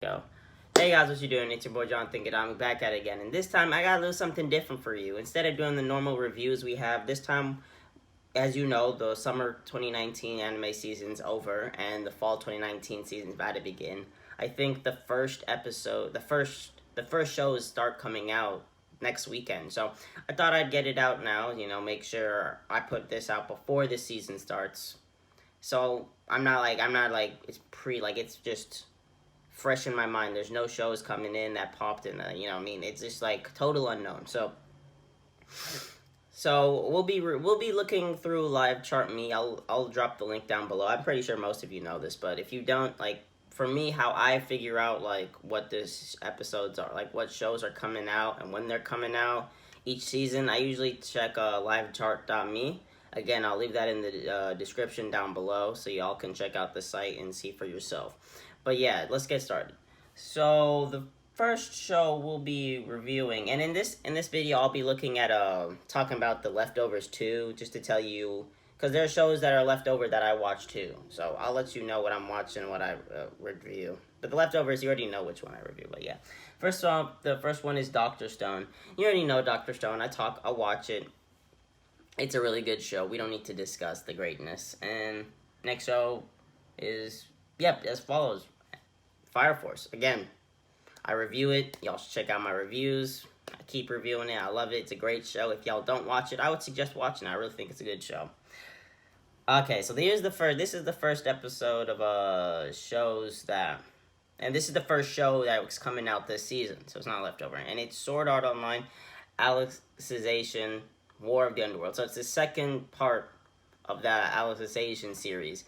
Go. Hey guys, what you doing? It's your boy John Thinking. I'm back at it again, and this time I got a little something different for you. Instead of doing the normal reviews we have, this time, as you know, the summer 2019 anime season's over, and the fall 2019 season's about to begin. I think the first episode, the first shows start coming out next weekend. So I thought I'd get it out now. Make sure I put this out before the season starts. So I'm not like it's just fresh in my mind. There's no shows coming in that popped in it's just like total unknown. So we'll be looking through Live Chart Me. I'll drop the link down below. I'm pretty sure most of you know this, but if you don't, like, for me, how I figure out like what this episodes are, like what shows are coming out and when they're coming out each season, I usually check livechart.me. Again, I'll leave that in the description down below so y'all can check out the site and see for yourself. But yeah, let's get started. So the first show we'll be reviewing, and in this video I'll be looking at talking about The Leftovers 2, just to tell you, because there are shows that are left over that I watch too. So I'll let you know what I'm watching, what I review. But The Leftovers, you already know which one I review. But yeah, first off, the first one is Doctor Stone. You already know Doctor Stone. I'll watch it. It's a really good show. We don't need to discuss the greatness. And next show is, yep, as follows. Fire Force. Again, I review it. Y'all should check out my reviews. I keep reviewing it. I love it. It's a great show. If y'all don't watch it, I would suggest watching it. I really think it's a good show. Okay, so this is the first episode of shows that, and this is the first show that was coming out this season, so it's not leftover. And it's Sword Art Online, Alicization, War of the Underworld. So it's the second part of that Alicization series.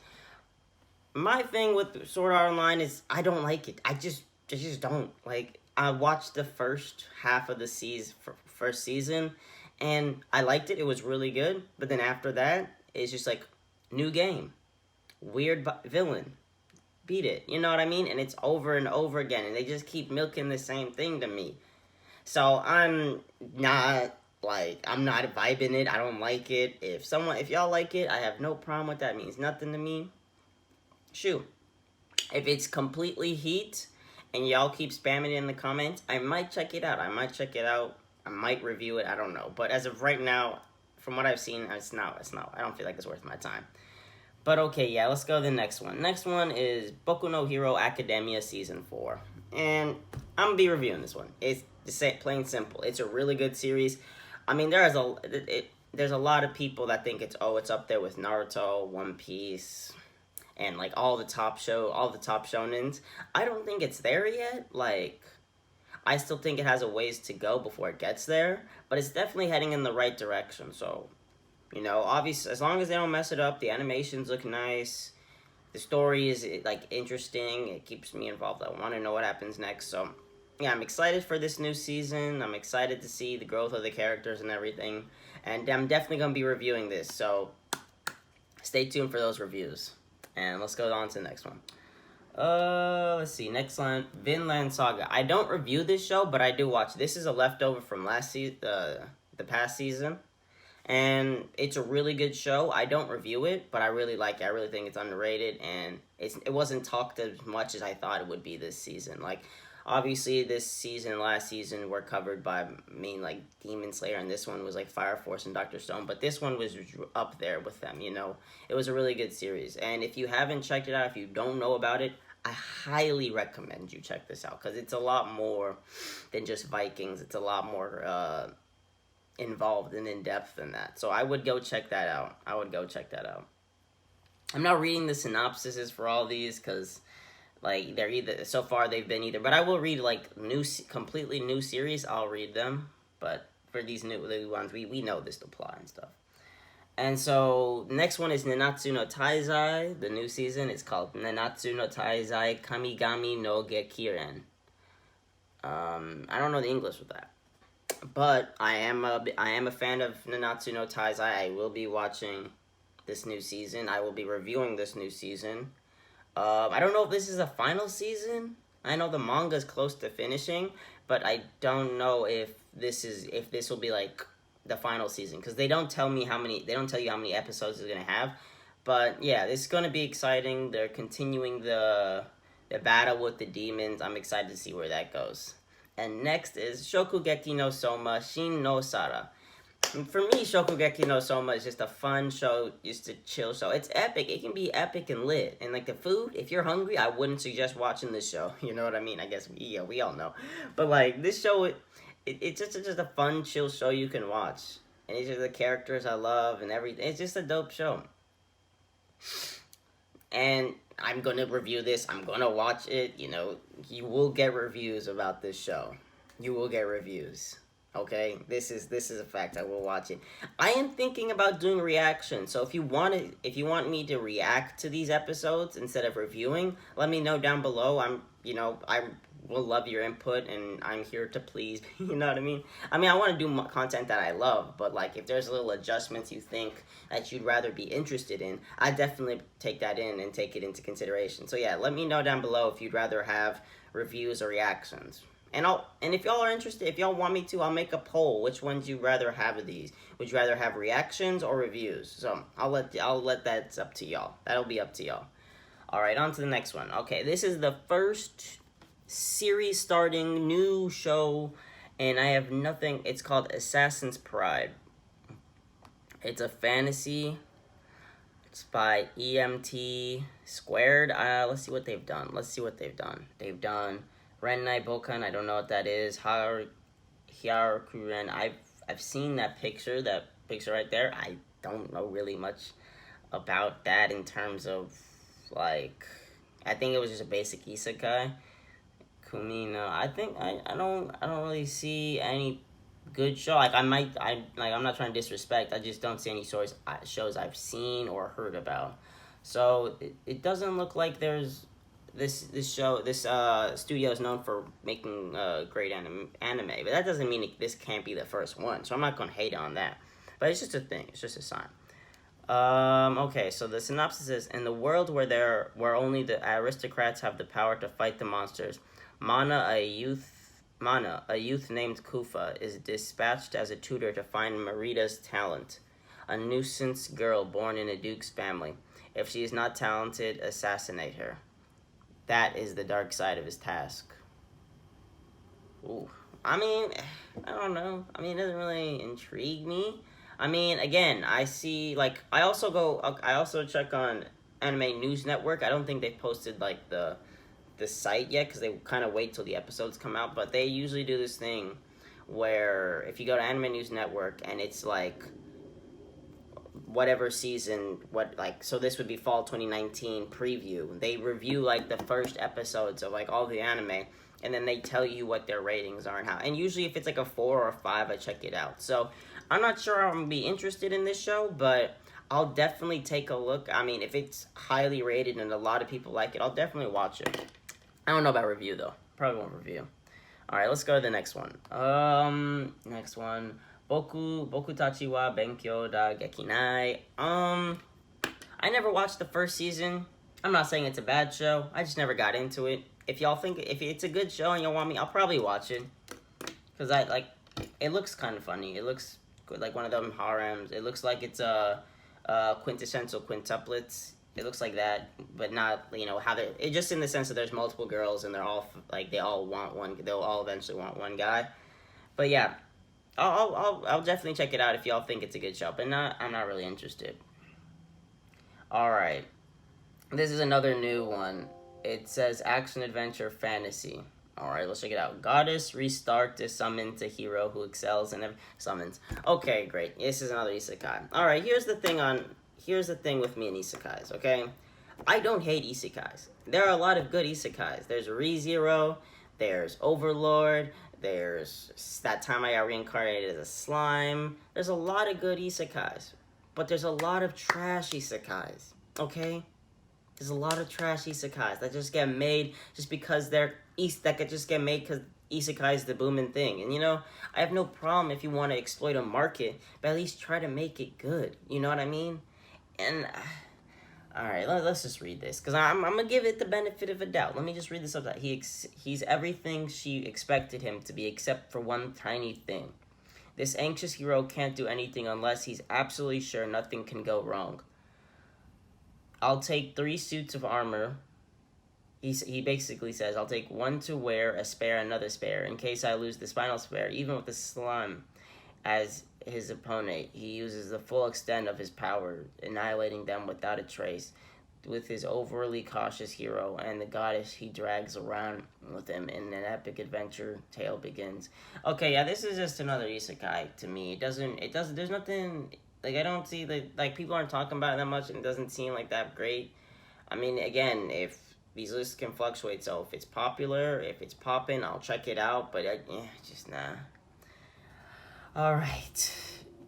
My thing with Sword Art Online is I don't like it. I just don't like. I watched the first half of the first season, and I liked it. It was really good. But then after that, it's just like new game, weird villain, beat it. You know what I mean? And it's over and over again, and they just keep milking the same thing to me. So I'm not vibing it. I don't like it. If y'all like it, I have no problem with that. It means nothing to me. Shoot. If it's completely heat and y'all keep spamming it in the comments, I might check it out. I might review it. I don't know. But as of right now, from what I've seen, it's not. I don't feel like it's worth my time. But okay, yeah, let's go to the next one. Next one is Boku no Hero Academia Season 4. And I'm going to be reviewing this one. It's plain simple. It's a really good series. I mean, there's a lot of people that think it's up there with Naruto, One Piece, and like all the top shonens. I don't think it's there yet. Like, I still think it has a ways to go before it gets there, but it's definitely heading in the right direction. So, obviously, as long as they don't mess it up, the animations look nice, the story is like interesting, it keeps me involved. I want to know what happens next. So yeah, I'm excited for this new season. I'm excited to see the growth of the characters and everything, and I'm definitely going to be reviewing this. So stay tuned for those reviews. And let's go on to the next one. Let's see. Next line, Vinland Saga. I don't review this show, but I do watch. This is a leftover from last season, the past season, and it's a really good show. I don't review it, but I really like it. I really think it's underrated, and it wasn't talked as much as I thought it would be this season. Like, obviously, this season, last season, were covered by like Demon Slayer, and this one was like Fire Force and Doctor Stone. But this one was up there with them. It was a really good series. And if you haven't checked it out, if you don't know about it, I highly recommend you check this out, because it's a lot more than just Vikings. It's a lot more involved and in depth than that. So I would go check that out. I'm not reading the synopsises for all these because, like, they're either, so far they've been either, but I will read like completely new series. I'll read them, but for these new ones, we know this the plot and stuff. And so next one is Nanatsu no Taizai. The new season is called Nanatsu no Taizai Kamigami no Gekiren. I don't know the English with that, but I am a fan of Nanatsu no Taizai. I will be watching this new season. I will be reviewing this new season. I don't know if this is a final season. I know the manga is close to finishing, but I don't know if this will be like the final season, because they don't tell you how many episodes it's gonna have. But yeah, this is gonna be exciting. They're continuing the the battle with the demons. I'm excited to see where that goes. And next is Shokugeki no Soma Shin no Sara. And for me, Shokugeki no Soma is just a fun show, just a chill show. It's epic. It can be epic and lit. And like the food, if you're hungry, I wouldn't suggest watching this show. You know what I mean? I guess we all know. But like this show, it's just a fun, chill show you can watch. And it's just the characters I love and everything. It's just a dope show. And I'm gonna review this. I'm gonna watch it. You know, you will get reviews about this show. You will get reviews. Okay, this is a fact. I will watch it. I am thinking about doing reactions. So if you want me to react to these episodes instead of reviewing, let me know down below. I will love your input, and I'm here to please. You know what I mean? I want to do content that I love, but like if there's little adjustments you think that you'd rather be interested in, I definitely take that in and take it into consideration. So yeah, let me know down below if you'd rather have reviews or reactions. And if y'all are interested, if y'all want me to, I'll make a poll. Which ones you'd rather have of these? Would you rather have reactions or reviews? So I'll let that's up to y'all. That'll be up to y'all. All right, on to the next one. Okay, this is the first series starting new show, and I have nothing. It's called Assassin's Pride. It's a fantasy. It's by EMT Squared. Let's see what they've done. They've done Renai Bokan, I don't know what that is. Hyakuren, I've seen that picture right there. I don't know really much about that in terms of like, I think it was just a basic isekai. Kumino, I think I don't really see any good show. Like I'm not trying to disrespect. I just don't see any shows I've seen or heard about. So it doesn't look like there's this studio is known for making great anime, but that doesn't mean this can't be the first one. So I'm not gonna hate on that, but it's just a thing. It's just a sign. Okay, so the synopsis is: in the world where only the aristocrats have the power to fight the monsters, Mana, a youth named Kufa, is dispatched as a tutor to find Marita's talent, a nuisance girl born in a duke's family. If she is not talented, assassinate her. That is the dark side of his task. Ooh. I don't know. It doesn't really intrigue me. Again, I see, like, I also check on Anime News Network. I don't think they've posted, like, the site yet, because they kind of wait till the episodes come out, but they usually do this thing where if you go to Anime News Network and it's, like, whatever season, so this would be fall 2019 preview. They review like the first episodes of like all the anime, and then they tell you what their ratings are and how. And usually if it's like a 4 or a 5, I check it out. So I'm not sure I'm gonna be interested in this show, but I'll definitely take a look. If it's highly rated and a lot of people like it, I'll definitely watch it. I don't know about review though. Probably won't review. All right, let's go to the next one. Next one. Boku tachi wa benkyou da gekinai. I never watched the first season. I'm not saying it's a bad show. I just never got into it. If y'all think if it's a good show and y'all want me, I'll probably watch it. Cause it looks kind of funny. It looks like one of them harems. It looks like it's a quintessential quintuplets. It looks like that, but not how they. It just in the sense that there's multiple girls and they're all like they all want one. They'll all eventually want one guy. But yeah. I'll definitely check it out if y'all think it's a good show, but I'm not really interested. Alright. This is another new one. It says action adventure fantasy. Alright, let's check it out. Goddess restart is summoned to hero who excels in summons. Okay, great. This is another isekai. Alright, here's the thing with me and isekais, okay? I don't hate isekais. There are a lot of good isekais. There's ReZero, there's Overlord, there's That Time I Got Reincarnated as a Slime. There's a lot of good isekais. But there's a lot of trash isekais, okay? There's a lot of trash isekais that just get made just because that could just get made because isekai is the booming thing. And I have no problem if you want to exploit a market, but at least try to make it good. You know what I mean? And alright, let's just read this, because I'm going to give it the benefit of a doubt. Let me just read this up. He's everything she expected him to be, except for one tiny thing. This anxious hero can't do anything unless he's absolutely sure nothing can go wrong. I'll take 3 suits of armor he basically says, I'll take one to wear, a spare, another spare, in case I lose the spinal spare. Even with the slime as his opponent, he uses the full extent of his power, annihilating them without a trace. With his overly cautious hero and the goddess he drags around with him in an epic adventure, tale begins. Okay, yeah, this is just another isekai to me. There's nothing, like, I don't see, like, people aren't talking about it that much, and it doesn't seem like that great. I mean, again, if these lists can fluctuate, so if it's popular, if it's popping, I'll check it out, but just nah. Alright.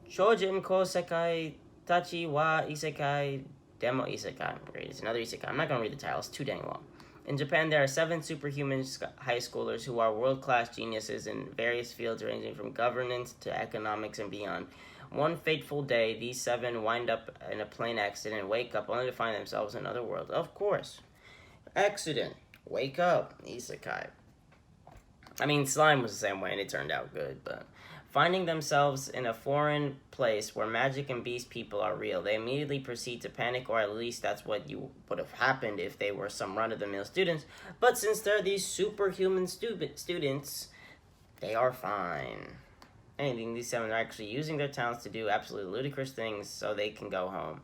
Shojin ko sekai tachi wa isekai demo isekai. Great, it's another isekai. I'm not gonna read the title, it's too dang long. In Japan, there are 7 superhuman high schoolers who are world-class geniuses in various fields ranging from governance to economics and beyond. One fateful day, these 7 wind up in a plane accident and wake up only to find themselves in another world. Of course. Accident. Wake up. Isekai. I mean, Slime was the same way and it turned out good, but finding themselves in a foreign place where magic and beast people are real, they immediately proceed to panic, or at least that's what would have happened if they were some run-of-the-mill students. But since they're these superhuman students, they are fine. Anything, these 7 are actually using their talents to do absolutely ludicrous things so they can go home.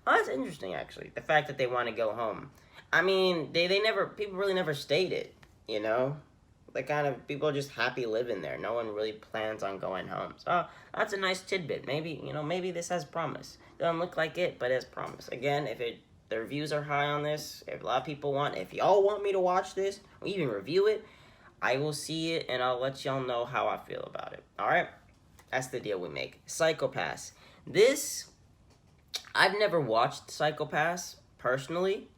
Oh, that's interesting, actually. The fact that they want to go home. I mean, people really never state it, you know? People are just happy living there. No one really plans on going home. So, that's a nice tidbit. Maybe this has promise. Doesn't look like it, but it has promise. Again, if the reviews are high on this, if a lot of people if y'all want me to watch this, or even review it, I will see it, and I'll let y'all know how I feel about it. Alright? That's the deal we make. Psycho-Pass. This, I've never watched Psycho-Pass, personally,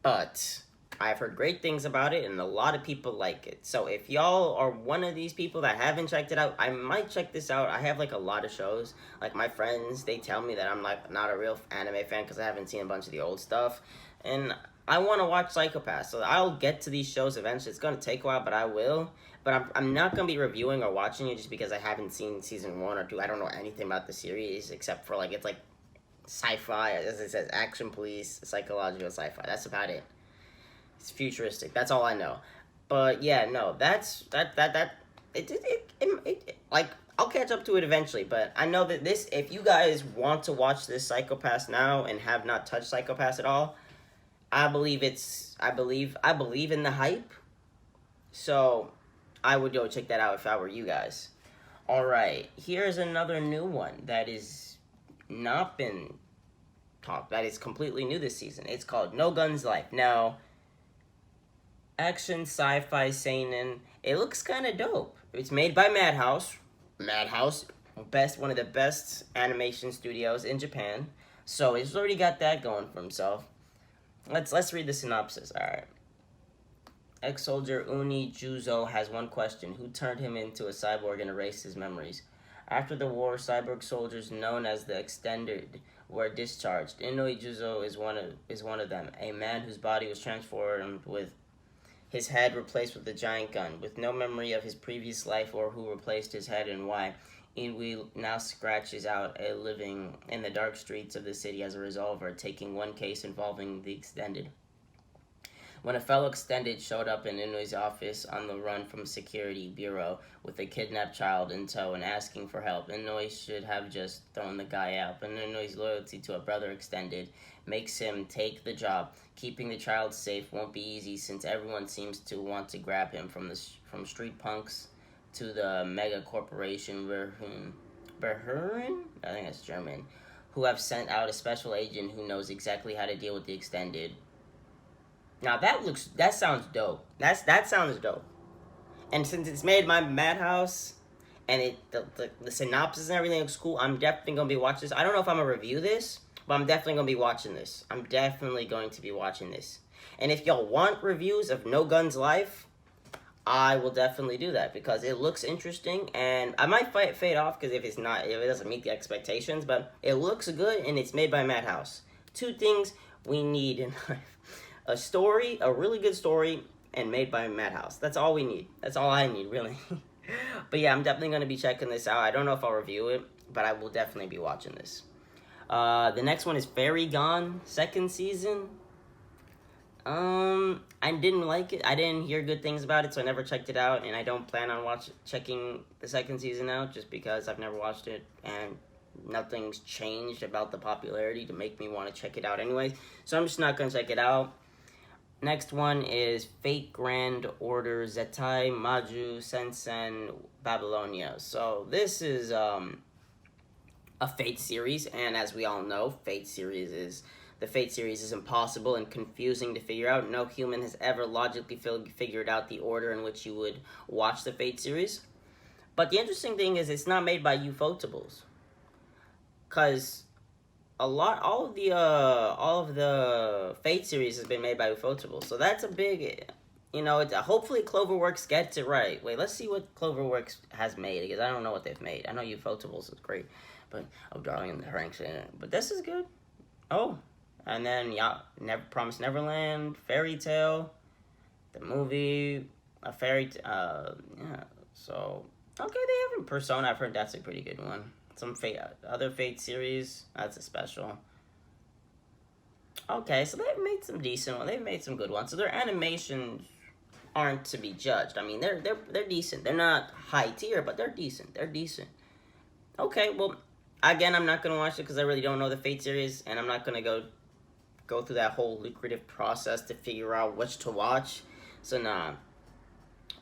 but I've heard great things about it, and a lot of people like it. So if y'all are one of these people that haven't checked it out, I might check this out. I have, a lot of shows. Like, my friends, they tell me that I'm, not a real anime fan because I haven't seen a bunch of the old stuff. And I want to watch Psycho-Pass, so I'll get to these shows eventually. It's going to take a while, but I will. But I'm not going to be reviewing or watching it just because I haven't seen season 1 or 2. I don't know anything about the series except for, it's, sci-fi. As it says, action, police, psychological sci-fi. That's about it. It's futuristic. That's all I know. But, yeah, no, I'll catch up to it eventually, but I know that if you guys want to watch this Psycho-Pass now and have not touched Psycho-Pass at all, I believe in the hype, so I would go check that out if I were you guys. Alright, here's another new one that is not been talked, that is completely new this season. It's called No Guns Life. Now, action, sci-fi, seinen, it looks kind of dope. It's made by Madhouse. Madhouse, one of the best animation studios in Japan, so it's already got that going for himself. Let's read the synopsis. Alright. Ex-soldier Uni Juzo has one question. Who turned him into a cyborg and erased his memories? After the war, cyborg soldiers known as the Extended were discharged. Inui Juzo is one of them, a man whose body was transformed with his head replaced with a giant gun. With no memory of his previous life or who replaced his head and why, Inui now scratches out a living in the dark streets of the city as a resolver, taking one case involving the Extended. When a fellow Extended showed up in Inui's office on the run from security bureau with a kidnapped child in tow and asking for help, Inui should have just thrown the guy out, but Inui's loyalty to a brother Extended makes him take the job. Keeping the child safe won't be easy since everyone seems to want to grab him, from street punks to the mega corporation Berhurin? I think that's German, who have sent out a special agent who knows exactly how to deal with the Extended. Now that sounds dope. That sounds dope. And since it's made by Madhouse, and the synopsis and everything looks cool, I'm definitely gonna be watching this. I don't know if I'm gonna review this, but I'm definitely gonna be watching this. I'm definitely going to be watching this. And if y'all want reviews of No Guns Life, I will definitely do that because it looks interesting, and I might fade off because if it doesn't meet the expectations, but it looks good and it's made by Madhouse. 2 things we need in life: a story, a really good story, and made by Madhouse. That's all we need. That's all I need, really. But yeah, I'm definitely going to be checking this out. I don't know if I'll review it, but I will definitely be watching this. The next one is Fairy Gone, 2nd season. I didn't like it. I didn't hear good things about it, so I never checked it out, and I don't plan on checking the second season out just because I've never watched it, and nothing's changed about the popularity to make me want to check it out anyways. So I'm just not gonna check it out. Next one is Fate Grand Order Zetai Maju Sensen Babylonia. So this is a Fate series, and as we all know, the Fate series is impossible and confusing to figure out. No human has ever logically figured out the order in which you would watch the Fate series. But the interesting thing is it's not made by Ufotables, because all of the Fate series has been made by Ufotable, so that's a big, hopefully Cloverworks gets it right. Wait, let's see what Cloverworks has made, because I don't know what they've made. I know Ufotables is great, but Darling in the Franxx in it. But this is good. Oh, and then Promised Neverland, Fairy Tail, the movie, yeah. So okay, they have a Persona. I've heard that's a pretty good one. Some other Fate series, that's a special. Okay, so they've made some decent ones. They've made some good ones. So their animations aren't to be judged. I mean, they're decent. They're not high tier, but they're decent. They're decent. Okay, well, again, I'm not gonna watch it because I really don't know the Fate series, and I'm not gonna go through that whole lucrative process to figure out which to watch. So nah.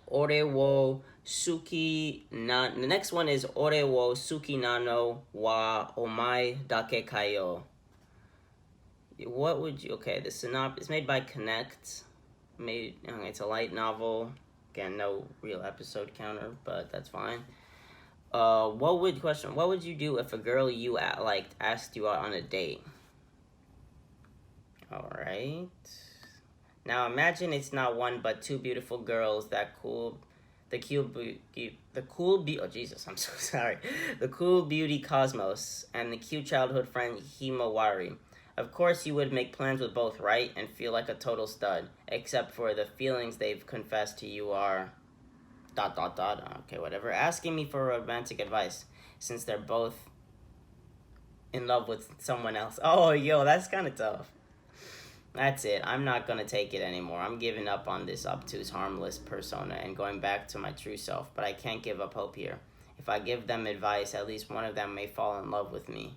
Ore wo Suki na. The next one is Ore wo Suki nano wa Omae dake kayo. What would you? Okay, the synopsis is made by Connect. It's a light novel. Again, no real episode counter, but that's fine. What would you do if a girl you liked asked you out on a date? All right. Now imagine it's not one but two beautiful girls the cool beauty Cosmos and the cute childhood friend Himawari. Of course you would make plans with both, right? And feel like a total stud. Except for the feelings they've confessed to you are ... Okay, whatever. Asking me for romantic advice since they're both in love with someone else. Oh, yo, that's kind of tough. That's it. I'm not going to take it anymore. I'm giving up on this obtuse, harmless persona and going back to my true self. But I can't give up hope here. If I give them advice, at least one of them may fall in love with me.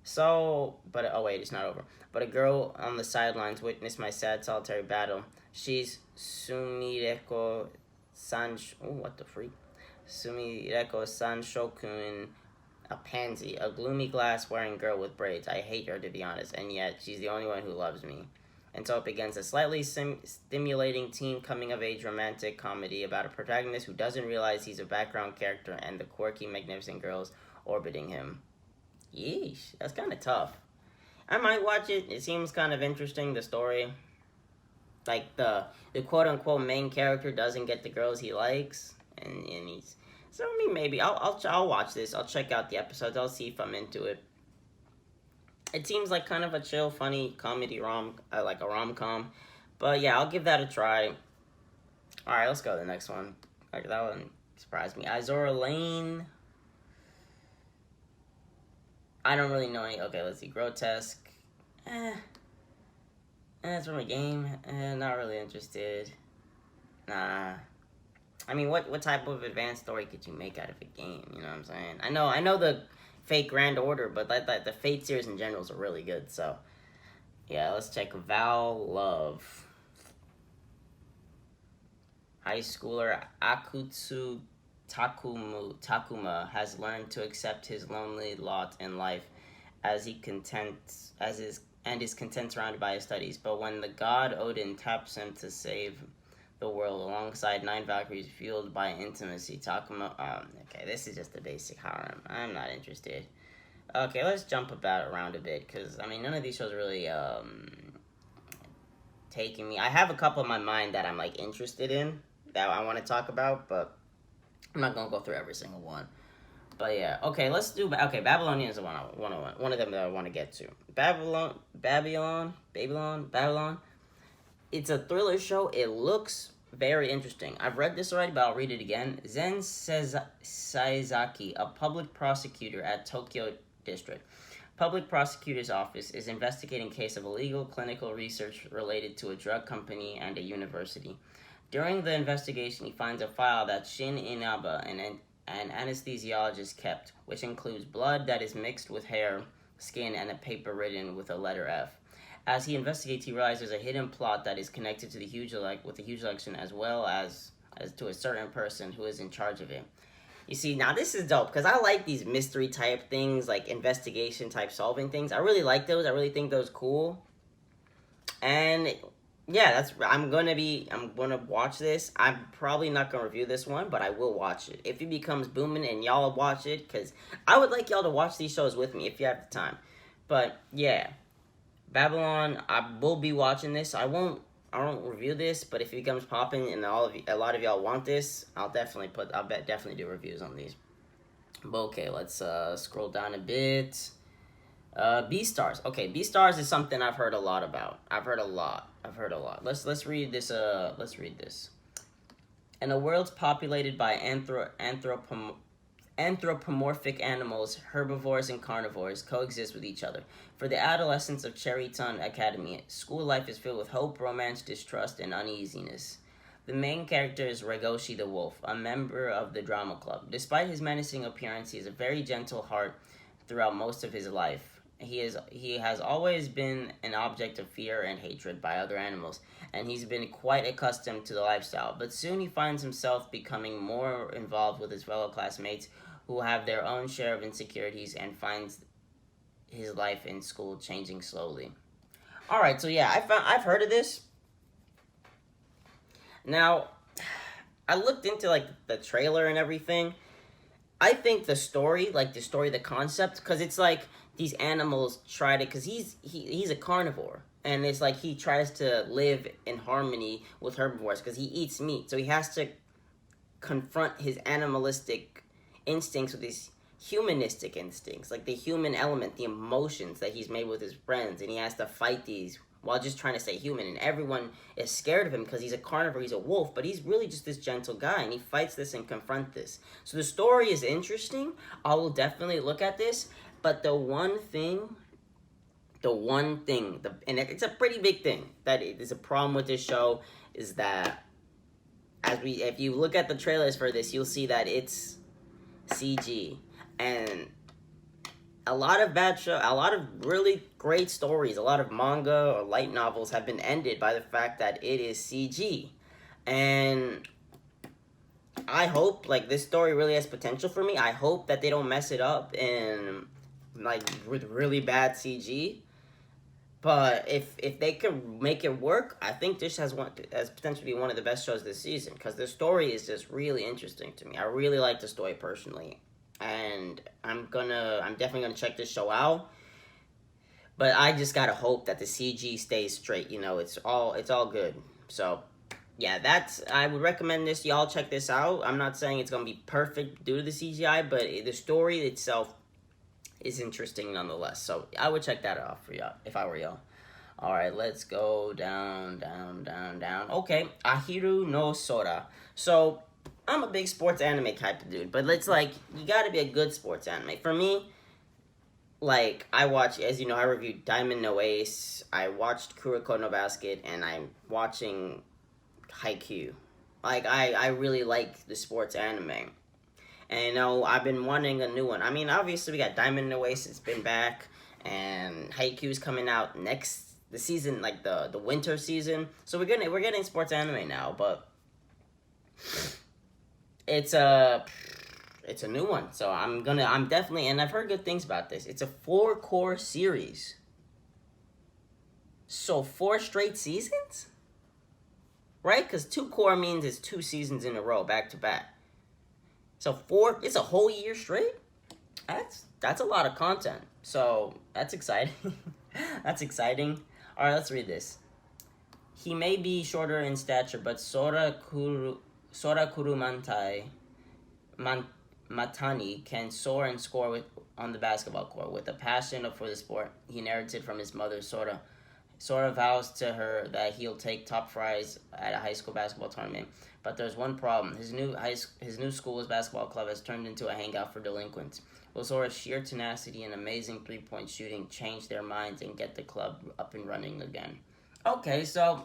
So, oh wait, it's not over. But a girl on the sidelines witnessed my sad, solitary battle. She's Sumireko Sanshokun, a pansy, a gloomy glass-wearing girl with braids. I hate her, to be honest, and yet she's the only one who loves me. And so it begins a slightly stimulating teen coming-of-age romantic comedy about a protagonist who doesn't realize he's a background character and the quirky, magnificent girls orbiting him. Yeesh, that's kind of tough. I might watch it. It seems kind of interesting, the story. Like, the quote-unquote main character doesn't get the girls he likes, and he's... So, I mean, maybe I'll watch this. I'll check out the episodes. I'll see if I'm into it. It seems like kind of a chill, funny comedy like a rom-com. But yeah, I'll give that a try. Alright, let's go to the next one. Like, that one surprised me. Azur Lane. I don't really know any... Okay, let's see. Grotesque. It's from a game. Not really interested. Nah. I mean, what type of advanced story could you make out of a game? You know what I'm saying? I know the Fate Grand Order, but the Fate series in general is really good. So, yeah, let's check Val Love. High schooler Akutsu Takuma has learned to accept his lonely lot in life is content surrounded by his studies. But when the god Odin taps him to save the world alongside 9 Valkyries fueled by intimacy, Takuma... okay, this is just a basic harem. I'm not interested. Okay, let's jump around a bit, because, I mean, none of these shows really, taking me... I have a couple in my mind that I'm, like, interested in, that I want to talk about, but I'm not going to go through every single one. But, yeah. Okay, let's do... Okay, Babylonian is one of them that I want to get to. Babylon. It's a thriller show. It looks very interesting. I've read this already, but I'll read it again. Zen Saizaki, a public prosecutor at Tokyo District, Public prosecutor's office is investigating case of illegal clinical research related to a drug company and a university. During the investigation, he finds a file that Shin Inaba, an anesthesiologist, kept, which includes blood that is mixed with hair, skin, and a paper written with a letter F. As he investigates, he realizes there's a hidden plot that is connected to the huge election, as well as to a certain person who is in charge of it. You see, now this is dope, because I like these mystery type things, like investigation type solving things. I really like those. I really think those cool. And yeah, I'm gonna watch this. I'm probably not gonna review this one, but I will watch it. If it becomes booming and y'all watch it, because I would like y'all to watch these shows with me if you have the time. But yeah, Babylon, I will be watching this. I won't review this, but if it becomes popping and a lot of y'all want this, I'll definitely do reviews on these. But okay, let's scroll down a bit. Beastars. Okay, Beastars is something I've heard a lot about. I've heard a lot. Let's read this. Let's read this. In a world populated by anthropomorphic animals, herbivores and carnivores coexist with each other. For the adolescents of Cherryton Academy, school life is filled with hope, romance, distrust, and uneasiness. The main character is Regoshi the Wolf, a member of the drama club. Despite his menacing appearance, he has a very gentle heart throughout most of his life. He has always been an object of fear and hatred by other animals, and he's been quite accustomed to the lifestyle. But soon he finds himself becoming more involved with his fellow classmates who have their own share of insecurities, and finds his life in school changing slowly. All right, so yeah, I've heard of this. Now, I looked into like the trailer and everything. I think the story, the concept, because it's like these animals try to, because he's a carnivore, and it's like he tries to live in harmony with herbivores because he eats meat, so he has to confront his animalistic instincts with his humanistic instincts, like the human element, the emotions that he's made with his friends, and he has to fight these while just trying to stay human, and everyone is scared of him because he's a carnivore, he's a wolf, but he's really just this gentle guy, and he fights this and confronts this. So the story is interesting. I will definitely look at this, but the one thing, and it's a pretty big thing, that is a problem with this show, is that if you look at the trailers for this, you'll see that it's CG, and a lot of really great stories, a lot of manga or light novels have been ended by the fact that it is CG. And I hope, like, this story really has potential for me. I hope that they don't mess it up with really bad CG. But if they can make it work, I think this has potential to be one of the best shows this season, because the story is just really interesting to me. I really like the story personally, and I'm definitely gonna check this show out. But I just gotta hope that the CG stays straight. It's all good. So yeah, I would recommend this. Y'all check this out. I'm not saying it's gonna be perfect due to the CGI, but the story itself is interesting nonetheless. So I would check that out for y'all if I were y'all. All right, let's go down. Okay, Ahiru no Sora. So I'm a big sports anime type of dude, but it's like, you gotta be a good sports anime. For me, like, I watch, as you know, I reviewed Diamond No Ace, I watched Kuroko no Basket, and I'm watching Haikyuu. Like, I really like the sports anime. And I've been wanting a new one. I mean, obviously we got Diamond No Ace, it's been back, and Haikyuu's coming out the season, like the winter season. So we're getting sports anime now, but it's a new one. So I'm definitely, and I've heard good things about this. It's a 4-core series. So 4 straight seasons? Right? Because 2 core means it's 2 seasons in a row, back to back. So it's a whole year straight? That's a lot of content. So that's exciting. That's exciting. Alright, let's read this. He may be shorter in stature, but Sora Kurumantai Matani can soar and score on the basketball court with a passion for the sport. He inherited from his mother, Sora. sort of vows to her that he'll take top prize at a high school basketball tournament. But there's one problem. His new school's basketball club has turned into a hangout for delinquents. Will Sora's sheer tenacity and amazing three-point shooting change their minds and get the club up and running again? Okay, so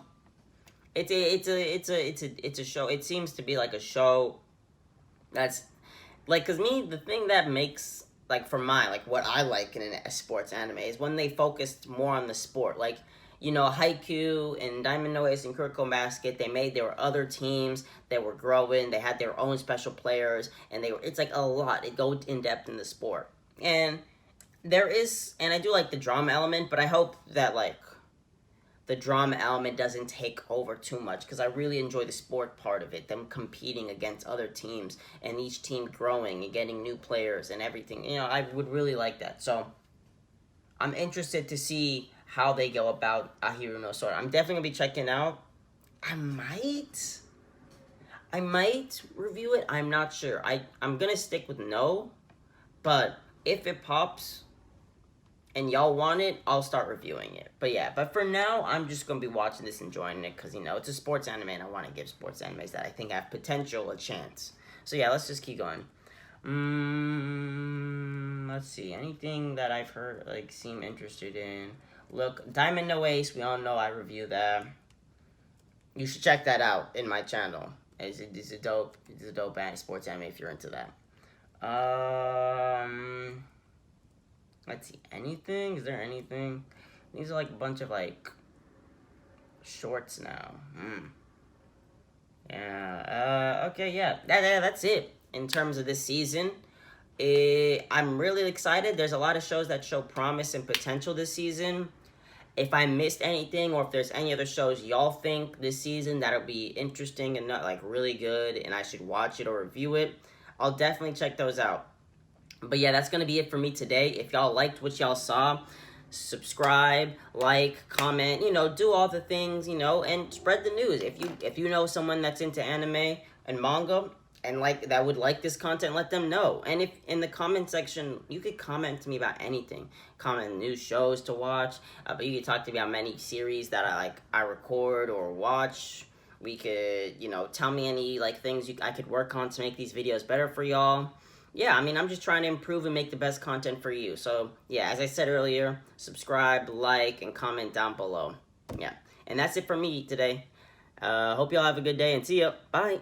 it's a show. It seems to be like a show that's like, cause me, the thing that makes, like, for like what I like in a sports anime is when they focused more on the sport. Like, you know, Haikyuu and Diamond No Ace and Kuroko Basket, there were other teams that were growing. They had their own special players, and it's like a lot. It goes in depth in the sport, and and I do like the drama element, but I hope that like the drama element doesn't take over too much, because I really enjoy the sport part of it, them competing against other teams and each team growing and getting new players and everything. You know, I would really like that. So I'm interested to see how they go about Ahiru no Sora. I'm definitely gonna be checking out. I might review it. I'm not sure. I'm gonna stick with no, but if it pops and y'all want it, I'll start reviewing it. But yeah, but for now, I'm just going to be watching this, enjoying it, because, you know, it's a sports anime, and I want to give sports animes that I think have potential a chance. So yeah, let's just keep going. Let's see, anything that I've heard, like, seem interested in. Look, Diamond No Ace, we all know I review that. You should check that out in my channel. It's a dope sports anime if you're into that. Let's see, anything? Is there anything? These are like a bunch of like shorts now. Yeah. Okay. Yeah. That's it in terms of this season. I'm really excited. There's a lot of shows that show promise and potential this season. If I missed anything, or if there's any other shows y'all think this season that'll be interesting and not like really good, and I should watch it or review it, I'll definitely check those out. But yeah, that's going to be it for me today. If y'all liked what y'all saw, subscribe, like, comment, you know, do all the things, you know, and spread the news. If you know someone that's into anime and manga and that would like this content, let them know. And if in the comment section, you could comment to me about anything. Comment new shows to watch. But you could talk to me about many series that I record or watch. We could, you know, tell me any like things I could work on to make these videos better for y'all. Yeah, I mean, I'm just trying to improve and make the best content for you. So, yeah, as I said earlier, subscribe, like, and comment down below. Yeah, and that's it for me today. Hope y'all have a good day, and see ya. Bye.